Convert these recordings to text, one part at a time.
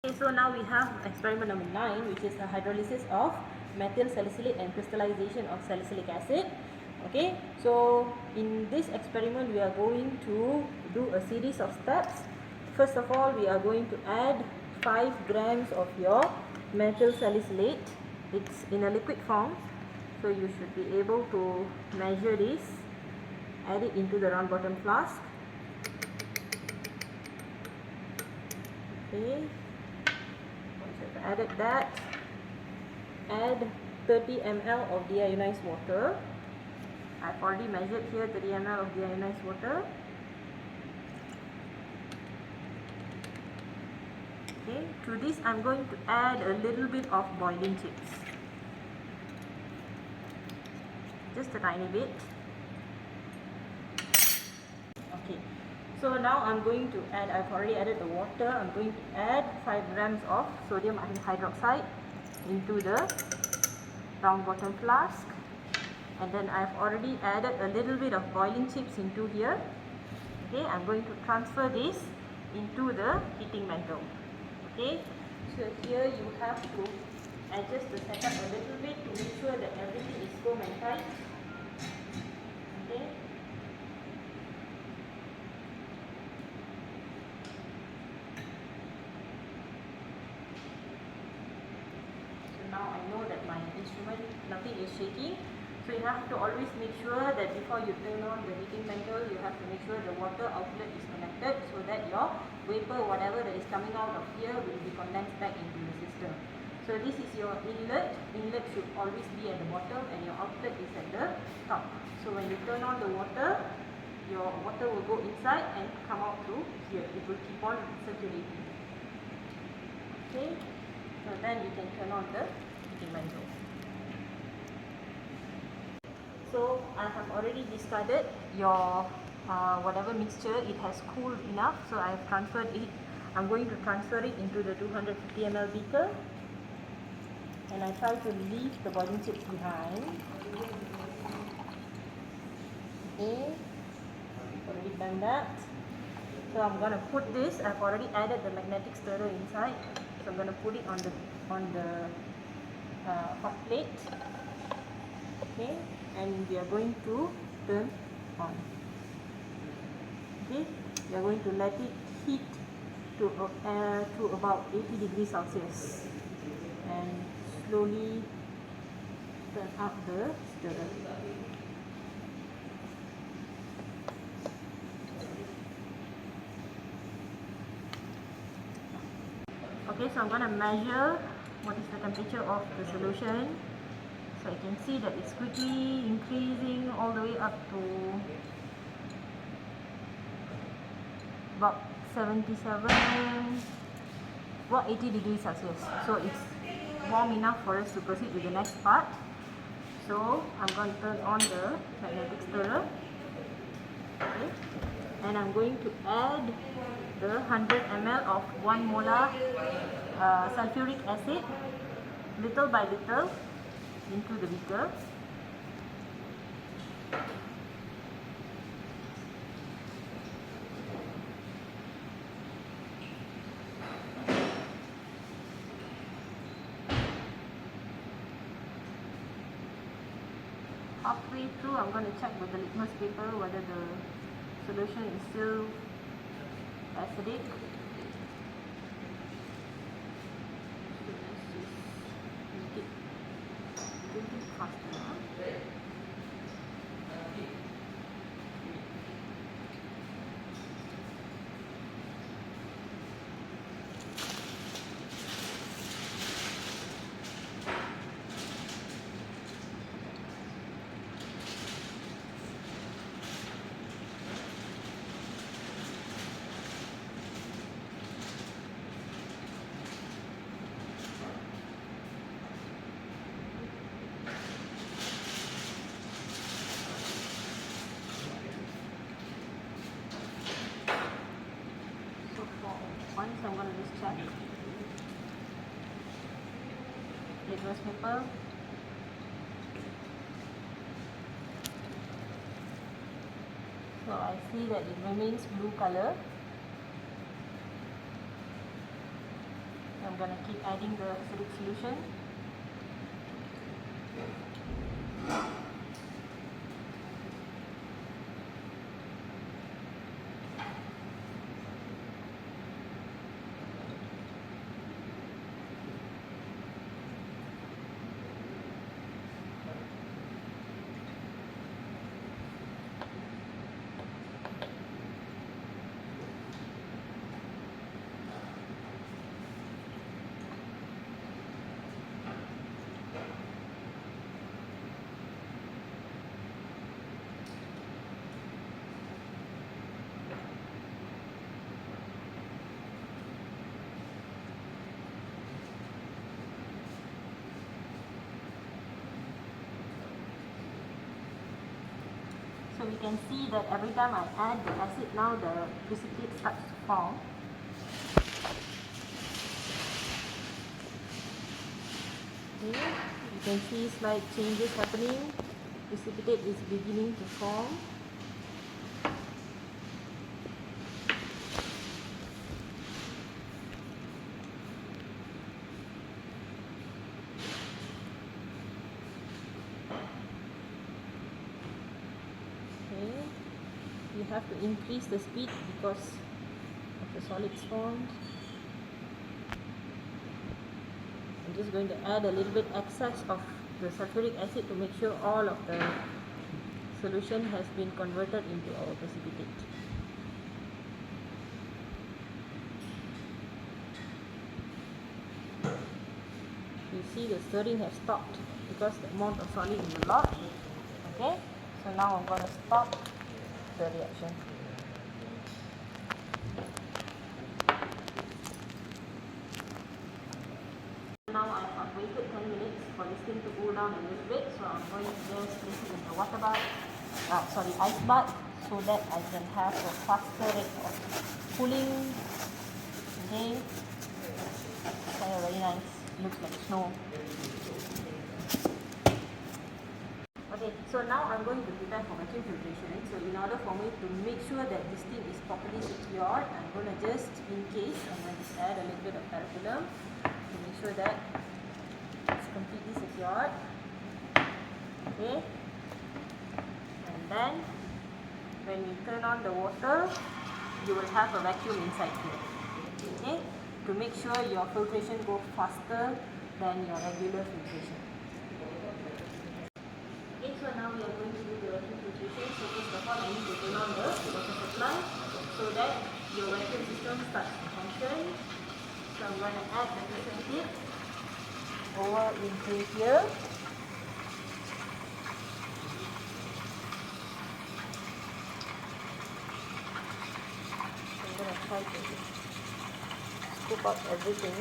Okay, so now we have experiment number 9, which is the hydrolysis of methyl salicylate and crystallization of salicylic acid. Okay, so in this experiment we are going to do a series of steps. First of all, we are going to add 5 grams of your methyl salicylate. It's in a liquid form, so you should be able to measure this. Add it into the round bottom flask. Okay, once you've added that, add 30 ml of deionized water. I've already measured here 30 ml of deionized water. Okay, to this I'm going to add a little bit of boiling chips, just a tiny bit. Okay, so now I'm going to add, I've already added the water, I'm going to add 5 grams of sodium hydroxide into the round bottom flask, and then I've already added a little bit of boiling chips into here. Okay, I'm going to transfer this into the heating mantle. Okay, so here you have to adjust the setup a little bit to make sure that everything is firm and tight. Okay. Now I know that my instrument, nothing is shaking. So you have to always make sure that before you turn on the heating mantle, you have to make sure the water outlet is connected so that your vapor, whatever that is coming out of here, will be condensed back into the system. So this is your inlet. Inlet should always be at the bottom and your outlet is at the top. So when you turn on the water, your water will go inside and come out through here. It will keep on circulating. Okay. So then you can turn on the heating mantle. So I have already discarded your whatever mixture. It has cooled enough, so I have transferred it. I'm going to transfer it into the 250 ml beaker, and I try to leave the boiling chips behind. Okay, already done that. So I'm going to put this. I've already added the magnetic stirrer inside, so I'm going to put it on the hot plate. Okay, and we are going to turn on. Okay, we are going to let it heat to about 80 degrees Celsius and slowly turn up the stirrer. Okay, so I'm going to measure what is the temperature of the solution. So you can see that it's quickly increasing all the way up to about 77, about 80 degrees Celsius. So it's warm enough for us to proceed with the next part. So I'm going to turn on the magnetic stirrer. Okay, and I'm going to add the 100 ml of 1 molar sulfuric acid, little by little, into the beaker. Halfway through, I'm going to check with the litmus paper whether the solution is still acidic. So let's just make it a little bit faster. Once I'm going to just check litmus paper. So I see that it remains blue color. I'm going to keep adding the acidic solution. So we can see that every time I add the acid, now the precipitate starts to form. Okay, you can see slight changes happening. Precipitate is beginning to form. You have to increase the speed because of the solids formed. I'm just going to add a little bit excess of the sulfuric acid to make sure all of the solution has been converted into our precipitate. You see the stirring has stopped because the amount of solid is a lot. Okay, so now I'm going to stop the reaction. Now I have waited 10 minutes for this thing to cool down a little bit, so I'm going to just place it in the water bath, ice bath, so that I can have a faster rate of cooling. Okay, very nice, looks like snow. Okay, so now I'm going to prepare for vacuum filtration. So in order for me to make sure that this thing is properly secured, I'm going to just, in case, I'm going to add a little bit of parafilm to make sure that it's completely secured. Okay, and then when you turn on the water, you will have a vacuum inside here. Okay, to make sure your filtration goes faster than your regular filtration. Okay, so now we are going to do the vacuum filtration. So first of all, I need to turn on the water supply so that your vacuum system starts to function. So I'm going to add the precipitate over into here. I'm going to try to scoop up everything.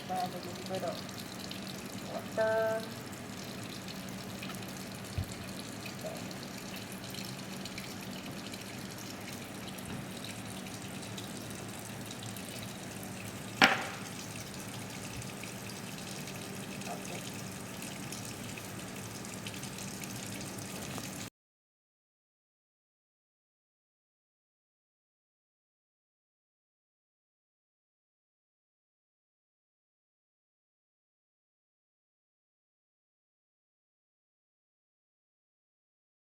Add a little bit of water.